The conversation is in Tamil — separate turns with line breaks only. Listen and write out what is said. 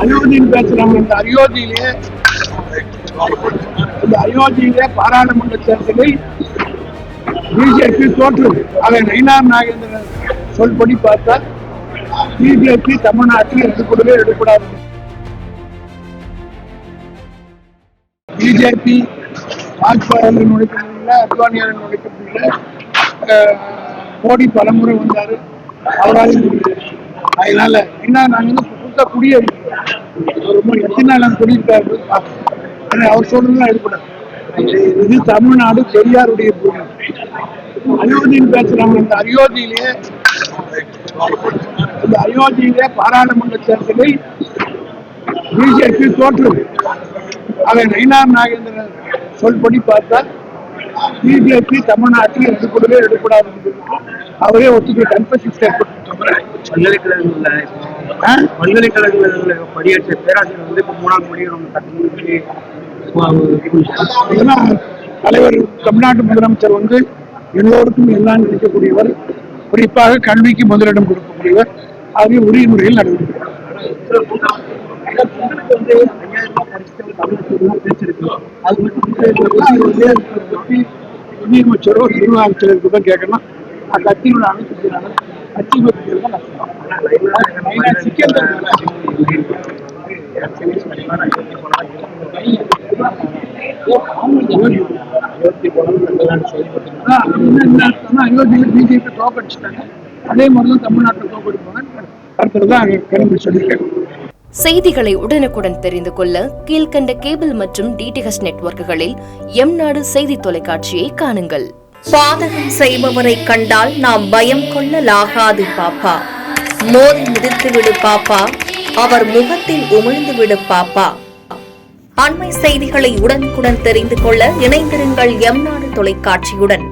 அயோத்தின்னு பேசுறாங்க. இந்த அயோத்தியிலே பாராளுமன்ற தேர்தலை பிஜேபி தோற்றது. அதை நயினார் நாகேந்திரன் சொல்படி பார்த்தா பிஜேபி தமிழ்நாட்டில் எடுக்கூடவே எடுக்கூடாது. பிஜேபி வாஜ்பாயின் நுழைக்கவில்லை, அத்வானியாரின் நுழைக்கவில்லை. மோடி பலமுறை வந்தாரு, அவரால் அதனால என்ன நாங்க புதுசா குடியேறோம். எத்தனை நாள் குடியிருக்காரு அவர் சொல்றதுதான் எடுக்கூடாது. இது தமிழ்நாடு பெரியாருடைய பூமி. அயோத்தின்னு பேசுறாங்க. இந்த அயோத்தியிலே பாராளுமன்ற தேர்தலை பிஜேபி தோற்றது. அதை நயினார் நாகேந்திரன் சொல்படி பார்த்தா பிஜேபி தமிழ்நாட்டில் எடுக்கூடவே எடுக்கூடாது. அவரே ஒத்துக்கிற கன்ஃபெஷன்
பல்கலைக்கழகங்கள்ல படியேற்ற பேராசிரியர் வந்து இப்ப 3ஆம் மொழி
தலைவர் தமிழ்நாட்டு முதலமைச்சர் வந்து எல்லோருக்கும் எல்லாம் கிடைக்கக்கூடியவர், குறிப்பாக கல்விக்கு முதலிடம் கொடுக்கக்கூடியவர். ஆகிய உரிய முறையில் நடந்திருக்கிறார். நிதியமைச்சரோ நிர்வாகத்திற்கு தான் கேட்கணும். கட்சியோட அமைச்சர் கட்சி சிக்கல் அயோத்தியில பிஜேபி தோக்கடிச்சிட்டாங்க. அதே மாதிரிதான் தமிழ்நாட்டில் தோக்கடிப்பாங்க சொல்லியிருக்காங்க.
செய்திகளை உடனுக்குடன் தெரிந்து கொள்ள கீழ்கண்ட கேபிள் மற்றும் டிடிஹெச் நெட்வொர்க்குகளில் எம்நாடு செய்தி தொலைக்காட்சியை காணுங்கள்.
பாதகம் செய்பவரை கண்டால் நாம் பயம் கொள்ளலாகாது பாப்பா. மோதி மிதித்து விடு பாப்பா, அவர் முகத்தில் உமிழ்ந்து விடு பாப்பா. அண்மை செய்திகளை உடனுக்குடன் தெரிந்து கொள்ள இணைந்திருங்கள் எம்நாடு தொலைக்காட்சியுடன்.